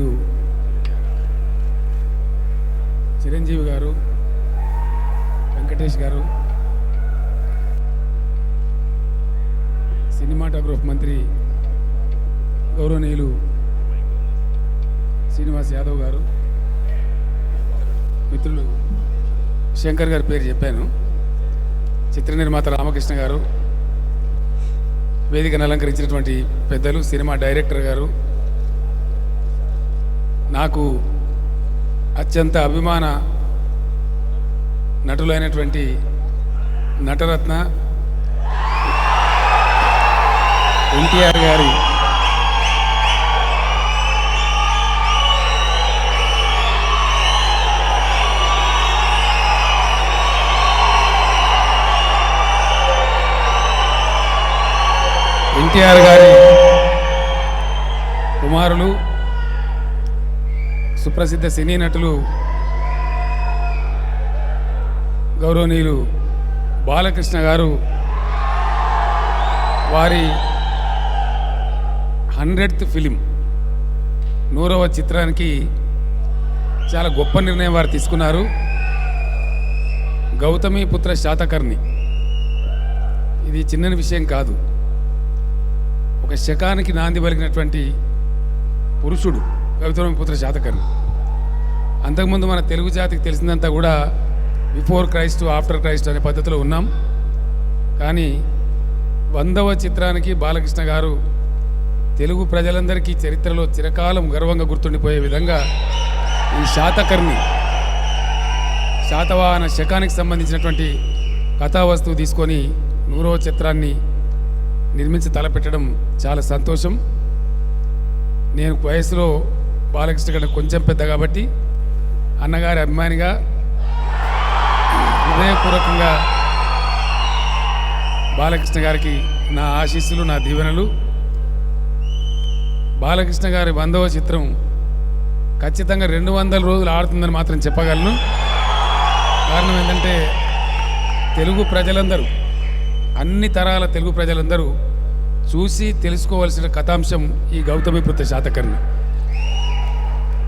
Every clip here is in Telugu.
గౌరవనీయులు చిరంజీవి గారు, వెంకటేష్ గారు, సినిమాటోగ్రఫీ మంత్రి గౌరవనీయులు శ్రీనివాస్ యాదవ్ గారు, మిత్రులు శంకర్ గారి పేరు చెప్పాను, చిత్ర నిర్మాత రామకృష్ణ గారు, వేదికను అలంకరించినటువంటి పెద్దలు, సినిమా డైరెక్టర్ గారు, నాకు అత్యంత అభిమాన నటులైనటువంటి నటరత్న ఎన్టీఆర్ గారి కుమారులు, సుప్రసిద్ధ సినీ నటులు గౌరవనీయులు బాలకృష్ణ గారు వారి 100th ఫిలిం 100వ చిత్రానికి చాలా గొప్ప నిర్ణయం వారు తీసుకున్నారు. గౌతమిపుత్ర శాతకర్ణి, ఇది చిన్న విషయం కాదు. ఒక శకానికి నాంది పలికినటువంటి పురుషుడు గౌతమిపుత్ర శాతకర్ణి. అంతకుముందు మన తెలుగు జాతికి తెలిసిందంతా కూడా బిఫోర్ క్రైస్ట్ ఆఫ్టర్ క్రైస్ట్ అనే పద్ధతిలో ఉన్నాం. కానీ 100వ చిత్రానికి బాలకృష్ణ గారు తెలుగు ప్రజలందరికీ చరిత్రలో చిరకాలం గర్వంగా గుర్తుండిపోయే విధంగా ఈ శాతవాహన శకానికి సంబంధించినటువంటి కథావస్తువు తీసుకొని 100వ చిత్రాన్ని నిర్మించి తలపెట్టడం చాలా సంతోషం. నేను వయసులో బాలకృష్ణ గారు కొంచెం పెద్ద కాబట్టి అన్నగారి అభిమానిగా హృదయపూర్వకంగా బాలకృష్ణ గారికి నా ఆశీస్సులు, నా దీవెనలు. బాలకృష్ణ గారి 100వ చిత్రం ఖచ్చితంగా 200 రోజులు ఆడుతుందని మాత్రం చెప్పగలను. కారణం ఏంటంటే తెలుగు ప్రజలందరూ, అన్ని తరాల తెలుగు ప్రజలందరూ చూసి తెలుసుకోవాల్సిన కథాంశం ఈ గౌతమిపుత్ర శాతకర్ణి.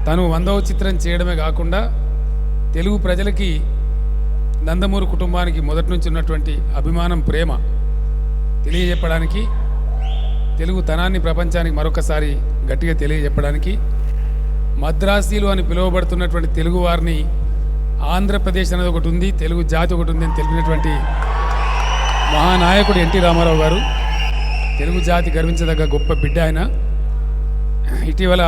తను 100వ చిత్రం చేయడమే కాకుండా తెలుగు ప్రజలకి, నందమూరి కుటుంబానికి మొదటి నుంచి ఉన్నటువంటి అభిమానం, ప్రేమ తెలియజెప్పడానికి, తెలుగు తనాన్ని ప్రపంచానికి మరొకసారి గట్టిగా తెలియజెప్పడానికి, మద్రాసీలు అని పిలువబడుతున్నటువంటి తెలుగు వారిని ఆంధ్రప్రదేశ్ అనేది ఒకటి ఉంది, తెలుగు జాతి ఒకటి ఉంది అని తెలిపినటువంటి మహానాయకుడు ఎన్టీ రామారావు గారు. తెలుగు జాతి గర్వించదగ్గ గొప్ప బిడ్డ ఆయన. ఇటీవల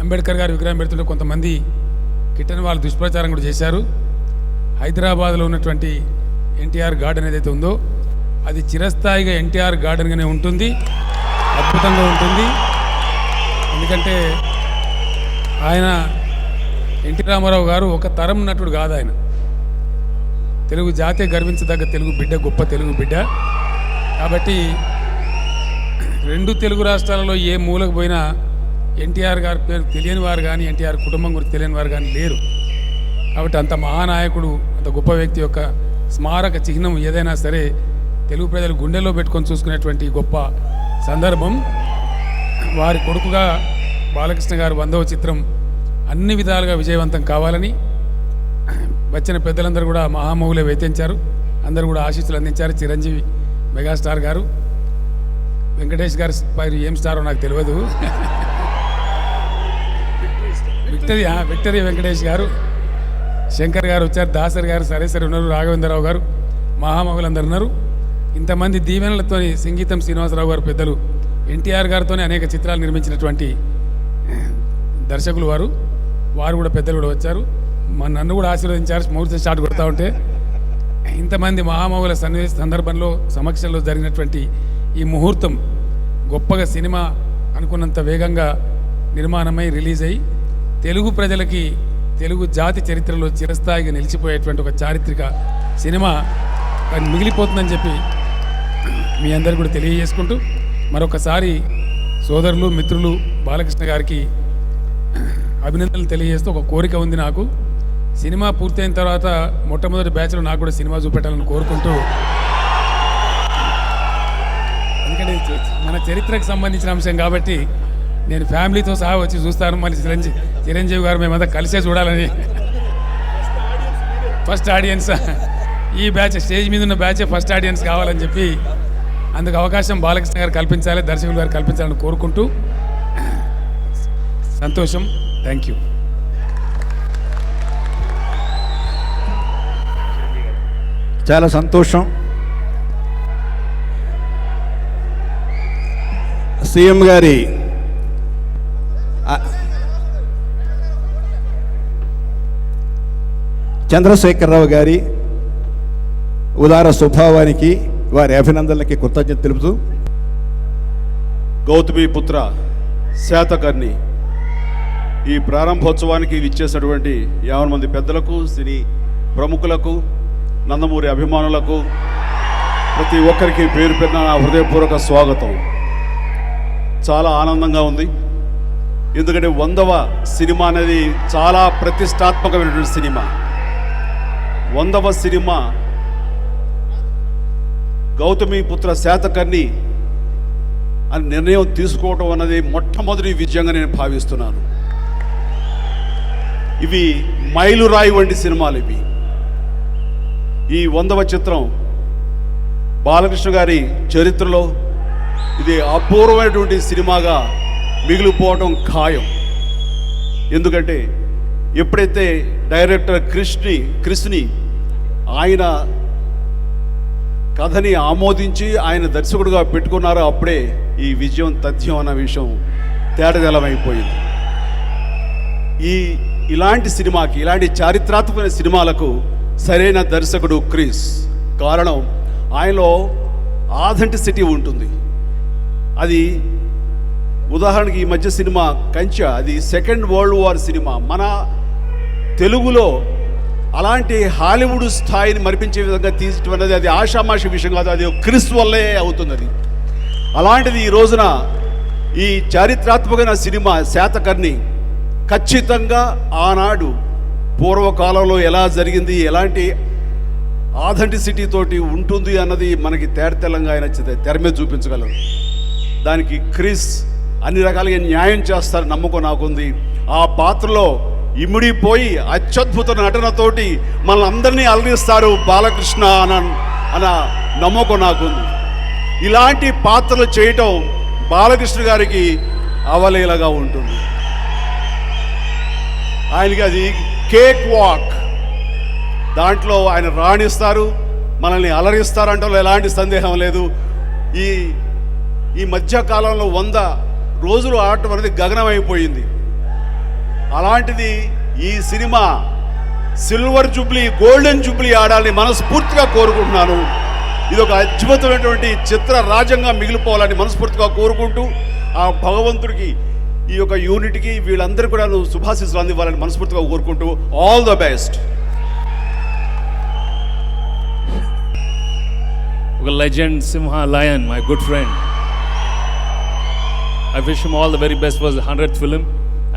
అంబేద్కర్ గారి విగ్రహం పెడుతుంటే కొంతమంది కిట్టని వాళ్ళు దుష్ప్రచారం కూడా చేశారు. హైదరాబాద్లో ఉన్నటువంటి ఎన్టీఆర్ గార్డెన్ ఏదైతే ఉందో అది చిరస్థాయిగా ఎన్టీఆర్ గార్డెన్గానే ఉంటుంది, అద్భుతంగా ఉంటుంది. ఎందుకంటే ఆయన ఎన్టీ రామారావు గారు ఒక తరం నటుడు కాదు, ఆయన తెలుగు జాతే గర్వించదగ్గ తెలుగు బిడ్డ, గొప్ప తెలుగు బిడ్డ. కాబట్టి 2 తెలుగు రాష్ట్రాలలో ఏ మూలకు పోయినా ఎన్టీఆర్ గారి పేరు తెలియని వారు కానీ, ఎన్టీఆర్ కుటుంబం గురించి తెలియని వారు కానీ లేరు. కాబట్టి అంత మహానాయకుడు, అంత గొప్ప వ్యక్తి యొక్క స్మారక చిహ్నం ఏదైనా సరే తెలుగు ప్రజలు గుండెల్లో పెట్టుకొని చూసుకునేటువంటి గొప్ప సందర్భం. వారి కొడుకుగా బాలకృష్ణ గారు 100వ చిత్రం అన్ని విధాలుగా విజయవంతం కావాలని వచ్చిన పెద్దలందరూ కూడా మహామౌలే వేతించారు. అందరూ కూడా ఆశీస్సులు అందించారు. చిరంజీవి మెగాస్టార్ గారు, వెంకటేష్ గారు పైరు ఏం స్టారో నాకు తెలియదు, విక్టరీ వెంకటేష్ గారు, శంకర్ గారు వచ్చారు, దాసరి గారు, సరే ఉన్నారు, రాఘవేంద్రరావు గారు, మహామౌలందరూ ఉన్నారు. ఇంతమంది దీవెనలతో సంగీతం శ్రీనివాసరావు గారు పెద్దలు, ఎన్టీఆర్ గారితోనే అనేక చిత్రాలు నిర్మించినటువంటి దర్శకులు వారు కూడా పెద్దలు కూడా వచ్చారు. నన్ను కూడా ఆశీర్వదించారు. ముహూర్తం స్టార్ట్ కొడతా ఉంటే ఇంతమంది మహామౌల సందర్భంలో సమక్షంలో జరిగినటువంటి ఈ ముహూర్తం గొప్పగా సినిమా అనుకున్నంత వేగంగా నిర్మాణమై రిలీజ్ అయ్యి తెలుగు ప్రజలకి, తెలుగు జాతి చరిత్రలో చిరస్థాయిగా నిలిచిపోయేటువంటి ఒక చారిత్రక సినిమా మిగిలిపోతుందని చెప్పి మీ అందరికీ కూడా తెలియజేసుకుంటూ మరొకసారి సోదరులు, మిత్రులు బాలకృష్ణ గారికి అభినందనలు తెలియజేస్తూ ఒక కోరిక ఉంది నాకు. సినిమా పూర్తయిన తర్వాత మొట్టమొదటి బ్యాచ్లో నాకు కూడా సినిమా చూపెట్టాలని కోరుకుంటూ, ఎందుకంటే మన చరిత్రకు సంబంధించిన అంశం కాబట్టి నేను ఫ్యామిలీతో సహా వచ్చి చూస్తాను. మళ్ళీ చిరంజీవి గారు మేమంతా కలిసే చూడాలని. ఫస్ట్ ఆడియన్స్ ఈ బ్యాచ్, స్టేజ్ మీద ఉన్న బ్యాచే ఫస్ట్ ఆడియన్స్ కావాలని చెప్పి అందుకు అవకాశం బాలకృష్ణ గారు కల్పించాలి, దర్శకులు గారు కల్పించాలని కోరుకుంటూ సంతోషం. Thank you. చాలా సంతోషం. సీఎం గారి చంద్రశేఖరరావు గారి ఉదార స్వభావానికి వారి అభినందనలకి కృతజ్ఞత తెలుపుతూ, గౌతమిపుత్ర శాతకర్ణి ఈ ప్రారంభోత్సవానికి విచ్చేసినటువంటి 50 మంది పెద్దలకు, సినీ ప్రముఖులకు, నందమూరి అభిమానులకు ప్రతి ఒక్కరికి పేరు పేరున నా హృదయపూర్వక స్వాగతం. చాలా ఆనందంగా ఉంది. ఎందుకంటే 100వ సినిమా అనేది చాలా ప్రతిష్టాత్మకమైనటువంటి సినిమా. 100వ సినిమా గౌతమిపుత్ర శాతకర్ణి అని నిర్ణయం తీసుకోవడం అన్నది మొట్టమొదటి విజయంగా నేను భావిస్తున్నాను. ఇవి మైలురాయి వంటి సినిమాలు. ఇవి ఈ 100వ చిత్రం బాలకృష్ణ గారి చరిత్రలో ఇది అపూర్వమైనటువంటి సినిమాగా మిగిలిపోవడం ఖాయం. ఎందుకంటే ఎప్పుడైతే డైరెక్టర్ క్రిష్ని ఆయన కథని ఆమోదించి ఆయన దర్శకుడిగా పెట్టుకున్నారో అప్పుడే ఈ విజయం తథ్యం అన్న విషయం తేటతెల్లమైపోయింది. ఇలాంటి సినిమాకి, ఇలాంటి చారిత్రాత్మకమైన సినిమాలకు సరైన దర్శకుడు క్రిస్. కారణం ఆయనలో ఆథెంటిసిటీ ఉంటుంది. అది ఉదాహరణకి ఈ మధ్య సినిమా కంచె, అది సెకండ్ వరల్డ్ వార్ సినిమా. మన తెలుగులో అలాంటి హాలీవుడ్ స్థాయిని మరిపించే విధంగా తీసడం అనేది అది ఆషామాషి విషయం కాదు. అది క్రిస్ వల్లే అవుతుంది. అది అలాంటిది ఈ రోజున ఈ చారిత్రాత్మకమైన సినిమా శాతకర్ణి ఖచ్చితంగా ఆనాడు పూర్వకాలంలో ఎలా జరిగింది, ఎలాంటి ఆథెంటిసిటీ తోటి ఉంటుంది అన్నది మనకి తేటతెల్లంగా ఆయన తెర మీద చూపించగలరు. దానికి క్రిస్ అన్ని రకాలుగా న్యాయం చేస్తారు నమ్మకం నాకుంది. ఆ పాత్రలో ఇమిడిపోయి అత్యద్భుత నటనతోటి మనల్ని అందరినీ అలరిస్తారు బాలకృష్ణ అన్న నమ్మకం నాకుంది. ఇలాంటి పాత్రలు చేయటం బాలకృష్ణ గారికి అవలీలగా ఉంటుంది. ఆయనకి అది కేక్ వాక్. దాంట్లో ఆయన రాణిస్తారు, మనల్ని అలరిస్తారంటలో ఎలాంటి సందేహం లేదు. ఈ మధ్యకాలంలో 100 రోజులు ఆడటం అనేది గగనమైపోయింది. అలాంటిది ఈ cinema silver Jubilee, golden Jubilee ఆడాలని మనస్ఫూర్తిగా కోరుకుంటున్నాను. ఇది ఒక అద్భుతమైనటువంటి చిత్ర రాజ్యంగా మిగిలిపోవాలని మనస్ఫూర్తిగా కోరుకుంటూ, ఆ భగవంతుడికి, ఈ యొక్క యూనిట్కి, వీళ్ళందరూ కూడా శుభాశీస్సులు అందివ్వాలని మనస్ఫూర్తిగా కోరుకుంటూ ఆల్ ద బెస్ట్. ఒక legend Simha lion, my good friend. I wish him all the very best for the 100th film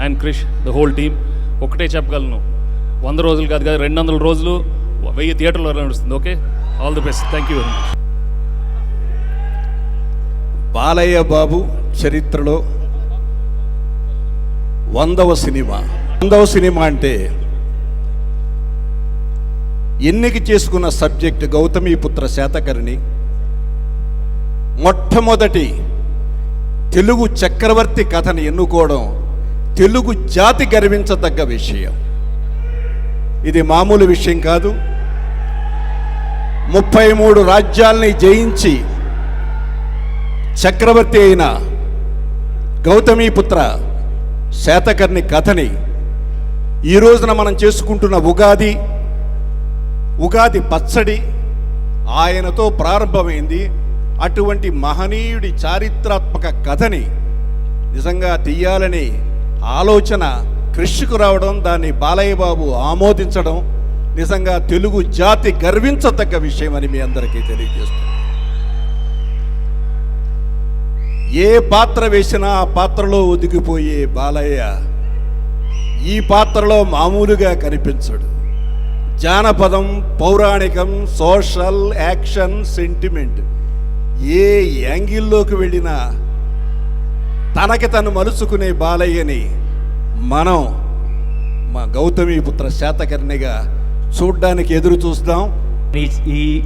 and Krish, the whole team. ఒకటే చెప్పగలను, 100 రోజులు కాదు 200 రోజులు 1000 థియేటర్లో నడుస్తుంది. Okay, all the best. Thank you very much. Balayya Babu చరిత్రలో 100వ సినిమా. 100వ సినిమా అంటే ఎన్నిక చేసుకున్న సబ్జెక్ట్ గౌతమిపుత్ర శాతకర్ణి. మొట్టమొదటి తెలుగు చక్రవర్తి కథని ఎన్నుకోవడం తెలుగు జాతి గర్వించదగ్గ విషయం. ఇది మామూలు విషయం కాదు. 33 రాజ్యాల్ని జయించి చక్రవర్తి అయిన గౌతమిపుత్ర శాతకర్ణి కథని ఈ రోజున మనం చేసుకుంటున్న ఉగాది పచ్చడి ఆయనతో ప్రారంభమైంది. అటువంటి మహనీయుడి చారిత్రాత్మక కథని నిజంగా తీయాలని ఆలోచన కృషికు రావడం, దాన్ని బాలయ్య బాబు ఆమోదించడం నిజంగా తెలుగు జాతి గర్వించదగ్గ విషయం అని మీ అందరికీ తెలియజేస్తుంది. ఏ పాత్ర వేసినా ఆ పాత్రలో ఒదిగిపోయే బాలయ్య ఈ పాత్రలో మామూలుగా కనిపించడు. జానపదం, పౌరాణికం, సోషల్, యాక్షన్, సెంటిమెంట్ ఏ యాంగిల్లోకి వెళ్ళినా తనకి తను మలుచుకునే బాలయ్యని మనం మా గౌతమిపుత్ర శాతకర్ణిగా చూడ్డానికి ఎదురు చూస్తాం.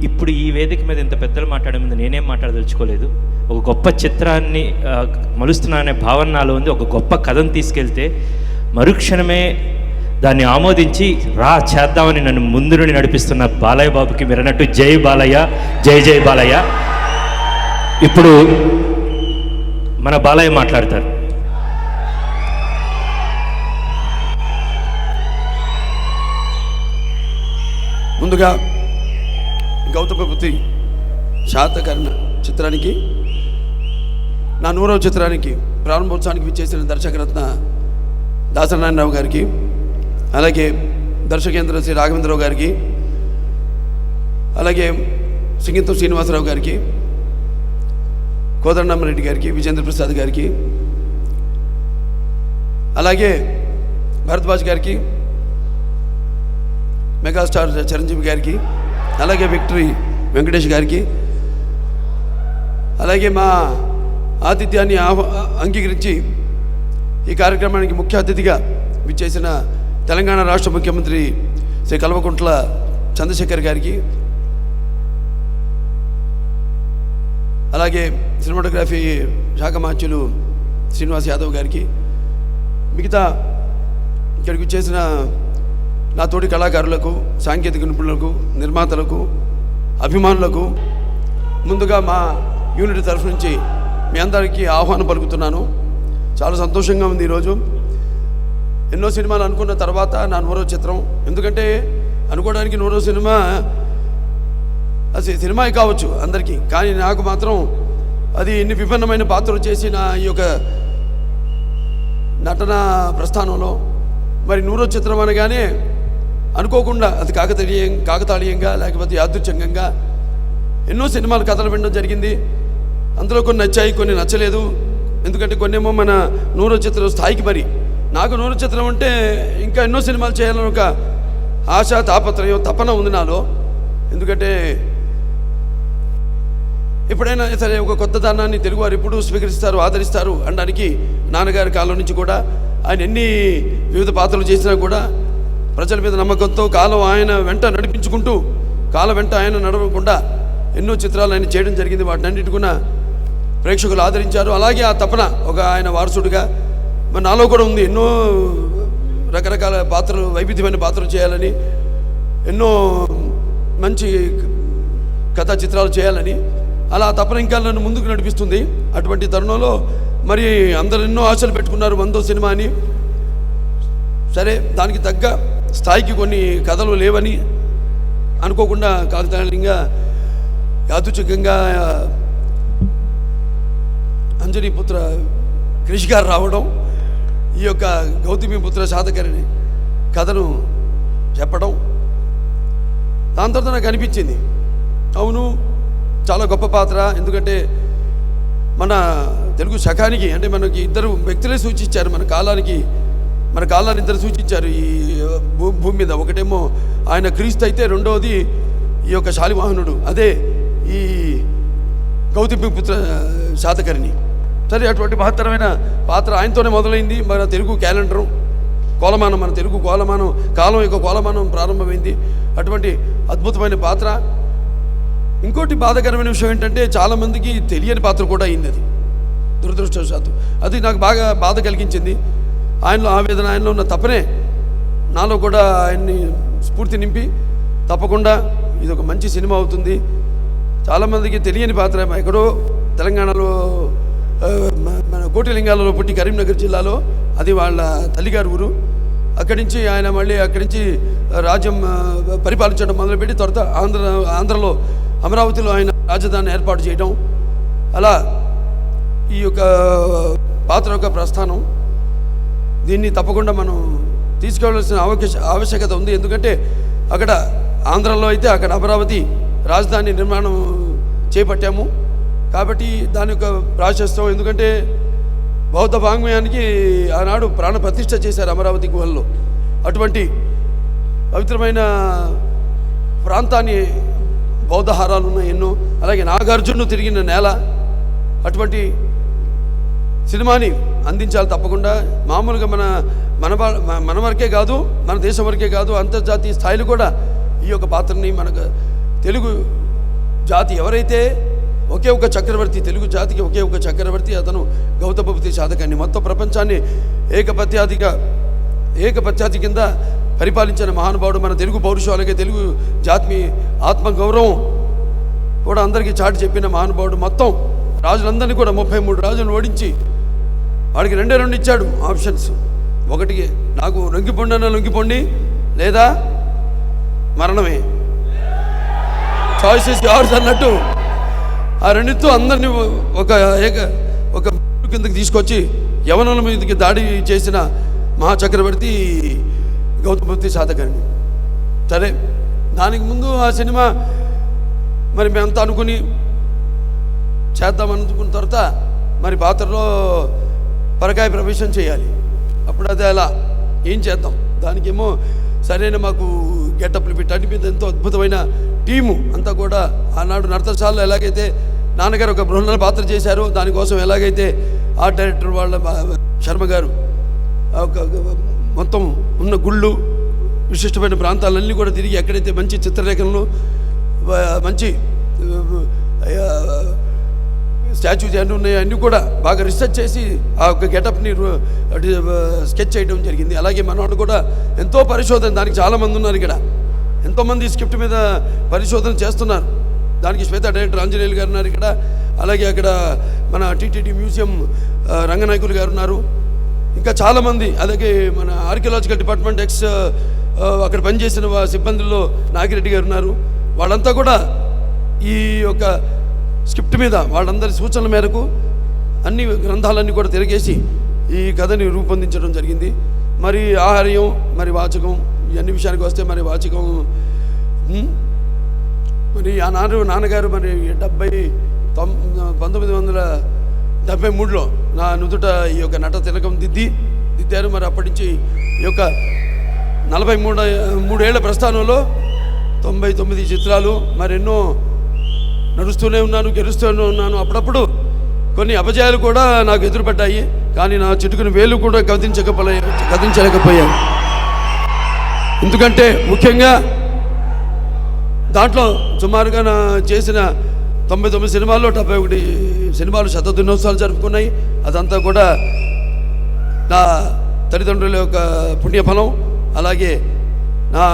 ఇప్పుడు ఈ వేదిక మీద ఇంత పెద్దలు మాట్లాడే ముందు నేనేం మాట్లాడదలుచుకోలేదు. ఒక గొప్ప చిత్రాన్ని మలుస్తున్నా అనే భావన నాలో ఉంది. ఒక గొప్ప కథను తీసుకెళ్తే మరుక్షణమే దాన్ని ఆమోదించి చేద్దామని నన్ను ముందు నుండి నడిపిస్తున్న బాలయ్య బాబుకి మీరు అన్నట్టు జై బాలయ్య, జై జై బాలయ్య. ఇప్పుడు మన బాలయ్య మాట్లాడతారు. ముందుగా గౌతమిపుత్ర శాతకర్ణ చిత్రానికి, నా 100వ చిత్రానికి ప్రారంభోత్సవానికి విచ్చేసిన దర్శకరత్న దాసనారాయణరావు గారికి, అలాగే దర్శకేంద్ర శ్రీ రాఘవేంద్రరావు గారికి, అలాగే సింగీతం శ్రీనివాసరావు గారికి, కోదండరామరెడ్డి గారికి, విజేంద్ర ప్రసాద్ గారికి, అలాగే భరద్వాజ్ గారికి, మెగాస్టార్ చిరంజీవి గారికి, అలాగే విక్టరీ వెంకటేష్ గారికి, అలాగే మా ఆతిథ్యాన్ని అంగీకరించి ఈ కార్యక్రమానికి ముఖ్య అతిథిగా విచ్చేసిన తెలంగాణ రాష్ట్ర ముఖ్యమంత్రి శ్రీ కల్వకుంట్ల చంద్రశేఖర్ గారికి, అలాగే సినిమాటోగ్రఫీ శాఖ మార్చులు శ్రీనివాస్ యాదవ్ గారికి, మిగతా ఇక్కడికి వచ్చేసిన నా తోటి కళాకారులకు, సాంకేతిక నిపుణులకు, నిర్మాతలకు, అభిమానులకు ముందుగా మా యూనిట్ తరఫు నుంచి మీ అందరికీ ఆహ్వానం పలుకుతున్నాను. చాలా సంతోషంగా ఉంది ఈరోజు. ఎన్నో సినిమాలు అనుకున్న తర్వాత నా 100వ చిత్రం. ఎందుకంటే అనుకోవడానికి 100వ సినిమా అది సినిమా కావచ్చు అందరికీ, కానీ నాకు మాత్రం అది ఎన్ని విభిన్నమైన పాత్రలు చేసి నా ఈ యొక్క నటన ప్రస్థానంలో మరి 100వ చిత్రం అనగానే అనుకోకుండా అది కాకతాళీయంగా లేకపోతే యాదృచ్ఛికంగా ఎన్నో సినిమాలు కథలు వినడం జరిగింది. అందులో కొన్ని నచ్చాయి, కొన్ని నచ్చలేదు. ఎందుకంటే కొన్నేమో మన 100వ చిత్రం స్థాయికి, మరి నాకు 100వ చిత్రం అంటే ఇంకా ఎన్నో సినిమాలు చేయాలని ఒక ఆశ, తాపత్రయం, తపన ఉంది నాలో. ఎందుకంటే ఎప్పుడైనా సరే ఒక కొత్త దానాన్ని తెలుగువారు ఎప్పుడూ స్వీకరిస్తారు, ఆదరిస్తారు అనడానికి నాన్నగారి కాలం నుంచి కూడా ఆయన ఎన్ని వివిధ పాత్రలు చేసినా కూడా ప్రజల మీద నమ్మకంతో కాలం ఆయన వెంట నడిపించుకుంటూ, కాలం వెంట ఆయన నడవకుండా ఎన్నో చిత్రాలు ఆయన చేయడం జరిగింది. వాటిని అన్నిటికన్నా ప్రేక్షకులు ఆదరించారు. అలాగే ఆ తపన ఒక ఆయన వారసుడిగా మరి నాలో కూడా ఉంది. ఎన్నో రకరకాల పాత్రలు, వైవిధ్యమైన పాత్రలు చేయాలని, ఎన్నో మంచి కథా చిత్రాలు చేయాలని, అలా తపన ఇంకా నన్ను ముందుకు నడిపిస్తుంది. అటువంటి తరుణంలో మరి అందరూ ఎన్నో ఆశలు పెట్టుకున్నారు 100వ సినిమా అని. సరే, దానికి తగ్గ స్థాయికి కొన్ని కథలు లేవని అనుకోకుండా కాకతాళీయంగా యాదృచ్ఛికంగా అంజనీపుత్ర క్రిష్ గారు రావడం, ఈ యొక్క గౌతమిపుత్ర శాతకర్ణి కథను చెప్పడం, దాని తర్వాత నాకు అనిపించింది అవును చాలా గొప్ప పాత్ర. ఎందుకంటే మన తెలుగు శకానికి అంటే మనకి ఇద్దరు వ్యక్తులే సూచించారు, మన కాలాన్ని ఇద్దరు సూచించారు ఈ భూమి మీద. ఒకటేమో ఆయన క్రీస్తు అయితే, రెండవది ఈ యొక్క శాలివాహనుడు, అదే ఈ గౌతమిపుత్ర శాతకర్ణి. సరే, అటువంటి మహత్తరమైన పాత్ర ఆయనతోనే మొదలైంది. మన తెలుగు క్యాలెండరు కోలమానం, మన తెలుగు కోలమానం కాలం యొక్క కోలమానం ప్రారంభమైంది. అటువంటి అద్భుతమైన పాత్ర. ఇంకోటి బాధాకరమైన విషయం ఏంటంటే చాలామందికి తెలియని పాత్ర కూడా అయింది. అది దురదృష్టవశాత్తు అది నాకు బాగా బాధ కలిగించింది. ఆయనలో ఆవేదన, ఆయనలో ఉన్న తపనే నాలో కూడా ఆయన్ని స్ఫూర్తి నింపి తప్పకుండా ఇది ఒక మంచి సినిమా అవుతుంది. చాలామందికి తెలియని పాత్ర. ఎక్కడో తెలంగాణలో మన కోటిలింగాలలో పుట్టి కరీంనగర్ జిల్లాలో, అది వాళ్ళ తల్లిగారి ఊరు. అక్కడి నుంచి ఆయన మళ్ళీ అక్కడి నుంచి రాజ్యం పరిపాలించడం మొదలుపెట్టి తర్వాత ఆంధ్రలో అమరావతిలో ఆయన రాజధాని ఏర్పాటు చేయడం, అలా ఈ యొక్క పాత్ర యొక్క ప్రస్థానం. దీన్ని తప్పకుండా మనం తీసుకెళ్లాల్సిన ఆవశ్యకత ఉంది. ఎందుకంటే అక్కడ ఆంధ్రలో అయితే అక్కడ అమరావతి రాజధాని నిర్మాణం చేపట్టాము కాబట్టి దాని యొక్క ప్రాశస్త్యం. ఎందుకంటే బౌద్ధ వాంగ్మయానికి ఆనాడు ప్రాణ ప్రతిష్ఠ చేశారు అమరావతి గుహల్లో. అటువంటి పవిత్రమైన ప్రాంతాన్ని బౌద్ధహారాలు ఉన్నాయి ఎన్నో. అలాగే నాగార్జునుడు తిరిగిన నేల. అటువంటి సినిమాని అందించాలి తప్పకుండా. మామూలుగా మన వరకే కాదు, మన దేశం వరకే కాదు, అంతర్జాతీయ స్థాయిలో కూడా ఈ యొక్క పాత్రని మనకు తెలుగు జాతి ఎవరైతే ఒకే ఒక చక్రవర్తి, తెలుగు జాతికి ఒకే ఒక చక్రవర్తి, అతను గౌతమపుత్రి శాతకర్ణి. మొత్తం ప్రపంచాన్ని ఏకపత్యాది కింద పరిపాలించిన మహానుభావుడు. మన తెలుగు పౌరుషాలకే తెలుగు జాతి ఆత్మగౌరవం కూడా అందరికీ చాటి చెప్పిన మహానుభావుడు. మొత్తం రాజులందరినీ కూడా 33 రాజులను ఓడించి వాడికి 2 ఇచ్చాడు ఆప్షన్స్. ఒకటి, నాకు లొంగిపోండి లొంగిపోండి, లేదా మరణమే, చాయిసెస్ యార్స్ అన్నట్టు ఆ రెండితో అందరినీ ఒక కిందకి తీసుకొచ్చి యవనుల మీదకి దాడి చేసిన మహాచక్రవర్తి గౌతమపుత్రి శాతకర్ణి. సరే, దానికి ముందు ఆ సినిమా మరి మేమంతా అనుకుని చేద్దామనుకున్న తర్వాత మరి పాత్రలో పరకాయ ప్రవేశం చేయాలి. అప్పుడు అది అలా ఏం చేద్దాం, దానికేమో సరైన మాకు గెటప్లు పెట్టండి మీద ఎంతో అద్భుతమైన టీము అంతా కూడా. ఆనాడు నర్తనశాలలో ఎలాగైతే నాన్నగారు ఒక బృహన్న పాత్ర చేశారో, దానికోసం ఎలాగైతే ఆర్ట్ డైరెక్టర్ వాళ్ళ శర్మ గారు మొత్తం ఉన్న గుళ్ళు, విశిష్టమైన ప్రాంతాలన్నీ కూడా తిరిగి ఎక్కడైతే మంచి చిత్రలేఖనలు, మంచి స్టాచ్యూస్ అన్నీ ఉన్నాయో అన్నీ కూడా బాగా రీసెర్చ్ చేసి ఆ యొక్క గెటప్ని స్కెచ్ చేయడం జరిగింది. అలాగే మనవాళ్ళు కూడా ఎంతో పరిశోధన, దానికి చాలామంది ఉన్నారు ఇక్కడ, ఎంతోమంది స్క్రిప్ట్ మీద పరిశోధన చేస్తున్నారు. దానికి శ్వేత డైరెక్టర్ ఆంజనేయులు గారు ఉన్నారు ఇక్కడ. అలాగే అక్కడ మన టీటీడీ మ్యూజియం రంగనాయకులు గారు ఉన్నారు. ఇంకా చాలామంది, అలాగే మన ఆర్కియలాజికల్ డిపార్ట్మెంట్ అక్కడ పనిచేసిన సిబ్బందుల్లో నాగిరెడ్డి గారు ఉన్నారు. వాళ్ళంతా కూడా ఈ యొక్క స్క్రిప్ట్ మీద వాళ్ళందరి సూచనల మేరకు అన్ని గ్రంథాలన్నీ కూడా తిరిగేసి ఈ కథని రూపొందించడం జరిగింది. మరి ఆహార్యం, మరి వాచకం, ఇవన్నీ విషయానికి వస్తే మరి వాచకం మరి నాన్నగారు మరి 1973లో నా నుదుట ఈ యొక్క నట తిలకం దిద్దారు. మరి అప్పటి నుంచి ఈ యొక్క 43 ఏళ్ల ప్రస్థానంలో 99 చిత్రాలు, మరెన్నో నడుస్తూనే ఉన్నాను, గెలుస్తూనే ఉన్నాను. అప్పుడప్పుడు కొన్ని అపజయాలు కూడా నాకు ఎదురుపడ్డాయి, కానీ నా చిటుకుని వేలు కూడా కదించలేకపోయాను. ఎందుకంటే ముఖ్యంగా దాంట్లో సుమారుగా నా చేసిన 99 సినిమాల్లో 71 సినిమాలు శతదినోత్సవాలు జరుపుకున్నాయి. అదంతా కూడా నా తల్లిదండ్రుల యొక్క పుణ్యఫలం, అలాగే నా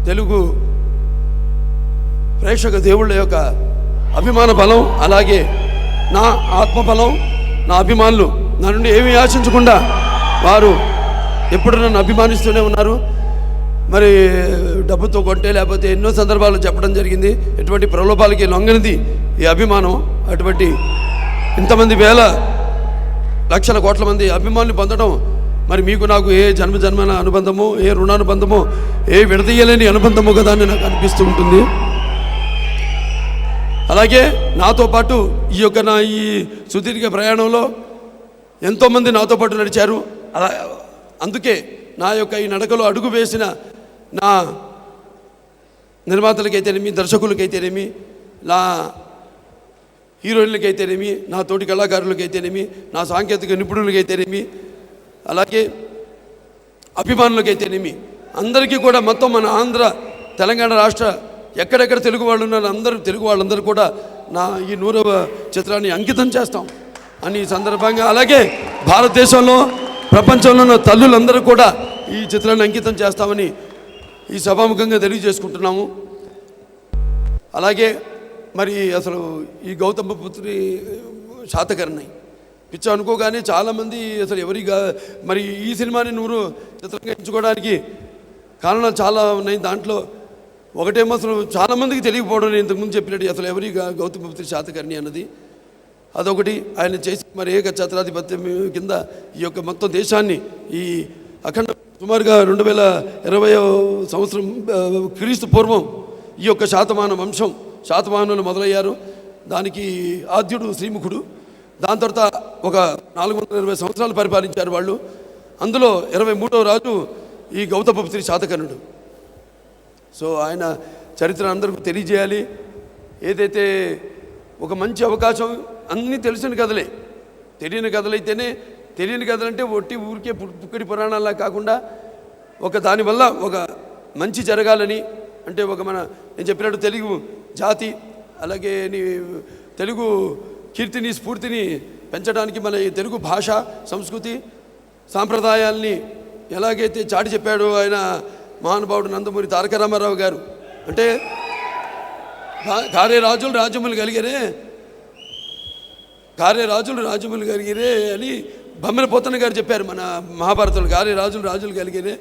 తెలుగు ప్రేక్షక దేవుళ్ళ యొక్క అభిమాన బలం, అలాగే నా ఆత్మబలం. నా అభిమానులు నా నుండి ఏమీ ఆశించకుండా వారు ఎప్పుడు నన్ను అభిమానిస్తూనే ఉన్నారు. మరి డబ్బుతో కొంటే లేకపోతే ఎన్నో సందర్భాలు చెప్పడం జరిగింది. ఎటువంటి ప్రలోభాలకి లొంగనిది ఈ అభిమానం. అటువంటి ఇంతమంది వేల లక్షల కోట్ల మంది అభిమానులు పొందడం మరి మీకు నాకు ఏ జన్మజన్మన అనుబంధమో, ఏ రుణానుబంధమో, ఏ విడదీయలేని అనుబంధమో కదా అని నాకు అనిపిస్తూ ఉంటుంది. అలాగే నాతో పాటు ఈ యొక్క నా ఈ సుదీర్ఘ ప్రయాణంలో ఎంతోమంది నాతో పాటు నడిచారు. అందుకే నా యొక్క ఈ నడకలో అడుగు వేసిన నా నిర్మాతలకైతేనేమి, దర్శకులకైతేనేమి, నా హీరోయిన్లకైతేనేమి, నా తోటి కళాకారులకైతేనేమి, నా సాంకేతిక నిపుణులకైతేనేమి, అలాగే అభిమానులకైతేనేమి, అందరికీ కూడా మొత్తం మన ఆంధ్ర తెలంగాణ రాష్ట్ర ఎక్కడెక్కడ తెలుగు వాళ్ళు ఉన్నారు తెలుగు వాళ్ళందరూ కూడా నా ఈ 100వ చిత్రాన్ని అంకితం చేస్తాం అని ఈ సందర్భంగా, అలాగే భారతదేశంలో ప్రపంచంలో ఉన్న తల్లులందరూ కూడా ఈ చిత్రాన్ని అంకితం చేస్తామని ఈ సభాముఖంగా తెలియజేసుకుంటున్నాము. అలాగే మరి అసలు ఈ గౌతమపుత్రి శాతకర్ణి పిచ్చ అనుకోగానే చాలామంది అసలు ఎవరిగా మరి ఈ సినిమాని 100 చిత్రంగా ఎంచుకోవడానికి కారణాలు చాలా ఉన్నాయి. దాంట్లో ఒకటేమో అసలు చాలామందికి తెలియకపోవడం, నేను ఇంతకుముందు చెప్పినట్టు అసలు ఎవరిగా గౌతమపుత్రి శాతకర్ణి అన్నది అదొకటి. ఆయన చేసి మరి ఏక ఛత్రాధిపత్యం కింద ఈ యొక్క మొత్తం దేశాన్ని ఈ అఖండ సుమారుగా 2020వ సంవత్సరం క్రీస్తు పూర్వం ఈ యొక్క శాతవాహనులు మొదలయ్యారు. దానికి ఆద్యుడు శ్రీముఖుడు. దాని తర్వాత ఒక 420 సంవత్సరాలు పరిపాలించారు వాళ్ళు. అందులో 23వ రాజు ఈ గౌతమపుత్రి శాతకర్ణుడు. సో ఆయన చరిత్ర అందరికీ తెలియజేయాలి. ఏదైతే ఒక మంచి అవకాశం, అన్నీ తెలిసిన కథలే, తెలియని కథలైతేనే, తెలియని కథలంటే ఒట్టి ఊరికే పుక్కడి పురాణాలా కాకుండా దానివల్ల ఒక మంచి జరగాలని, అంటే నేను చెప్పినట్టు తెలుగు జాతి అలాగే తెలుగు కీర్తిని స్ఫూర్తిని పెంచడానికి మన ఈ తెలుగు భాష సంస్కృతి సాంప్రదాయాల్ని ఎలాగైతే చాటి చెప్పాడో ఆయన మహానుభావుడు నందమూరి తారక రామారావు గారు. అంటే కారే రాజులు రాజ్యములు కలిగిరే, కారే రాజులు రాజ్యములు కలిగిరే అని బొమ్మల పోతన్న గారు చెప్పారు మన మహాభారతంలో. కారే రాజులు కలిగిరే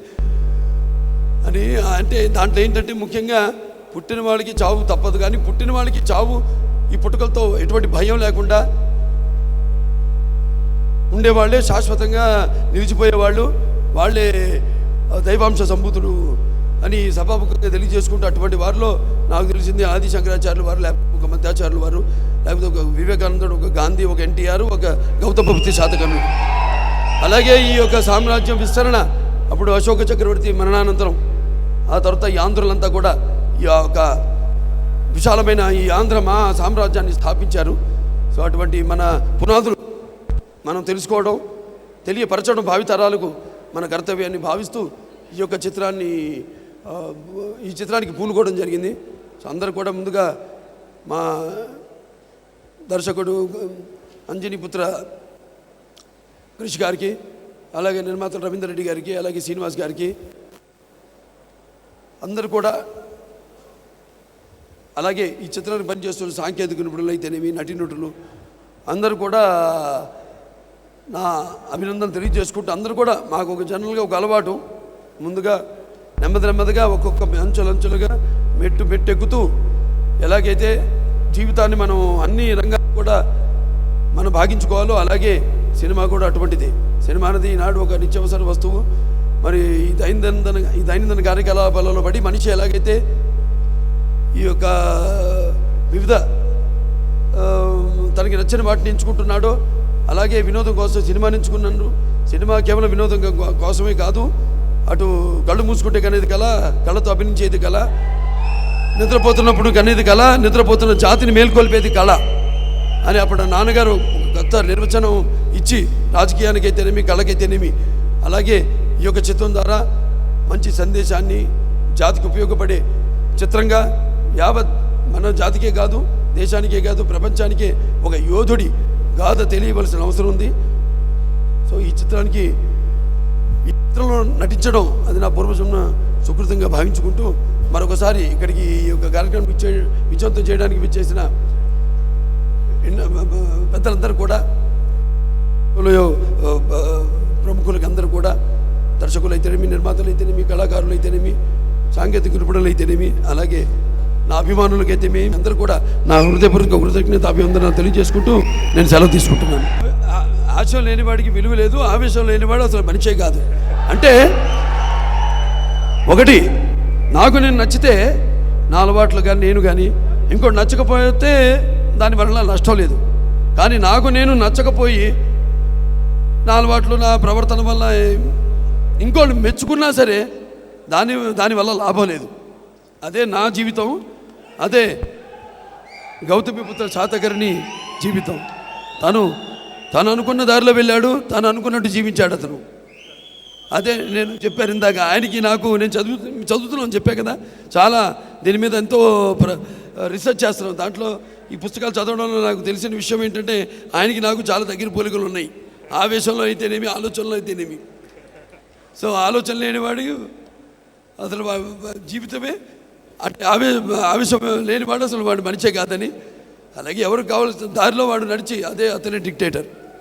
అని. అంటే దాంట్లో ఏంటంటే ముఖ్యంగా పుట్టిన వాళ్ళకి చావు తప్పదు, కానీ పుట్టిన వాళ్ళకి చావు ఈ పుట్టుకలతో ఎటువంటి భయం లేకుండా ఉండేవాళ్ళే శాశ్వతంగా నిలిచిపోయేవాళ్ళు, వాళ్ళే దైవాంశ సంభూతుడు అని సభాముఖంగా తెలియజేసుకుంటూ అటువంటి వారిలో నాకు తెలిసింది ఆది శంకరాచార్యులు వారు, లేకపోతే ఒక మధ్యాచార్యులు వారు, లేకపోతే ఒక వివేకానందుడు, ఒక గాంధీ, ఒక ఎన్టీఆర్, ఒక గౌతమ బుద్ధ శాతకర్ణుడు. అలాగే ఈ యొక్క సామ్రాజ్యం విస్తరణ అప్పుడు అశోక చక్రవర్తి మరణానంతరం ఆ తర్వాత ఈ ఆంధ్రులంతా కూడా ఈ యొక్క విశాలమైన ఈ ఆంధ్ర మహా సామ్రాజ్యాన్ని స్థాపించారు. సో అటువంటి మన పునాదులు మనం తెలుసుకోవడం, తెలియపరచడం భావితరాలకు మన కర్తవ్యాన్ని భావిస్తూ ఈ యొక్క చిత్రానికి పూనుకోవడం జరిగింది. సో అందరూ కూడా ముందుగా మా దర్శకుడు అంజనీపుత్ర క్రిష్ గారికి, అలాగే నిర్మాత రవీందర్ రెడ్డి గారికి, అలాగే శ్రీనివాస్ గారికి, అందరూ కూడా, అలాగే ఈ చిత్రానికి పనిచేస్తున్న సాంకేతిక నిపుణులు అయితేనేమి, నటీనటులు అందరూ కూడా నా అభినందన తెలియజేసుకుంటూ, అందరూ కూడా మాకు ఒక జనరల్గా ఒక అలవాటు, ముందుగా నెమ్మదిగా ఒక్కొక్క అంచెలుగా మెట్టెక్కుతూ ఎలాగైతే జీవితాన్ని మనం అన్ని రంగాలు కూడా మనం భాగించుకోవాలో అలాగే సినిమా కూడా అటువంటిది. సినిమా అనేది ఈనాడు ఒక నిత్యావసర వస్తువు. మరి ఈ దైనందిన కార్యకలాపాలలో పడి మనిషి ఎలాగైతే ఈ యొక్క వివిధ తనకి నచ్చిన వాటిని ఎంచుకుంటున్నాడో అలాగే వినోదం కోసం సినిమాని ఎంచుకున్నాను. సినిమా కేవలం వినోదం కోసమే కాదు, అటు కళ్ళు మూసుకుంటే కనేది కళ, కళతో అభినయించేది కళ, నిద్రపోతున్నప్పుడు కనేది కళ, నిద్రపోతున్న జాతిని మేల్కొల్పేది కళ అని అప్పుడు నాన్నగారు కొత్త నిర్వచనం ఇచ్చి రాజకీయానికి అయితేనేమి, కళకైతేనేమి, అలాగే ఈ యొక్క చిత్రం ద్వారా మంచి సందేశాన్ని జాతికి ఉపయోగపడే చిత్రంగా యావత్ మన జాతికే కాదు, దేశానికే కాదు, ప్రపంచానికే ఒక యోధుడి గాథ తెలియవలసిన అవసరం ఉంది. సో ఈ చిత్రంలో నటించడం అది నా పూర్వజన్మ సుకృతంగా భావించుకుంటూ మరొకసారి ఇక్కడికి ఈ యొక్క కార్యక్రమం విజయవంతం చేయడానికి విచ్చేసిన పెద్దలందరూ కూడా, ప్రముఖులకి అందరూ కూడా, దర్శకులు అయితేనేమి, నిర్మాతలు అయితేనేమి, కళాకారులు అయితేనేమి, సాంకేతిక నిపుణులు అయితేనేమి, అలాగే నా అభిమానులకైతేనేమి అందరూ కూడా నా హృదయపూర్వక కృతజ్ఞత అభివందనాలు తెలియజేసుకుంటూ నేను సెలవు తీసుకుంటున్నాను. ఆశయం లేనివాడికి విలువ లేదు, ఆవేశం లేనివాడు అసలు మనిషే కాదు. అంటే ఒకటి, నాకు నేను నచ్చితే నా అలవాట్లు కానీ నేను కానీ, ఇంకోటి నచ్చకపోతే దానివల్ల నష్టం లేదు. కానీ నాకు నేను నచ్చకపోయి నా అలవాట్లు నా ప్రవర్తన వల్ల ఇంకోటి మెచ్చుకున్నా సరే దానివల్ల లాభం లేదు. అదే నా జీవితం, అదే గౌతమిపుత్ర శాతకర్ణి జీవితం. తను అనుకున్న దారిలో వెళ్ళాడు, తను అనుకున్నట్టు జీవించాడు అతను. అదే నేను చెప్పాను ఇందాక, ఆయనకి నాకు నేను చదువుతున్నాను చెప్పా కదా, చాలా దీని మీద ఎంతో రీసెర్చ్ చేస్తున్నాను. దాంట్లో ఈ పుస్తకాలు చదవడంలో నాకు తెలిసిన విషయం ఏంటంటే ఆయనకి నాకు చాలా దగ్గర పోలికలు ఉన్నాయి. ఆవేశంలో అయితేనేమి, ఆలోచనలో అయితేనేమి. సో ఆలోచన లేనివాడు అసలు జీవితమే అంటే ఆవేశం లేనివాడు అసలు వాడు మనిషే కాదని, అలాగే ఎవరికి కావాల్సిన దారిలో వాడు నడిచి అదే అతనే డిక్టేటర్.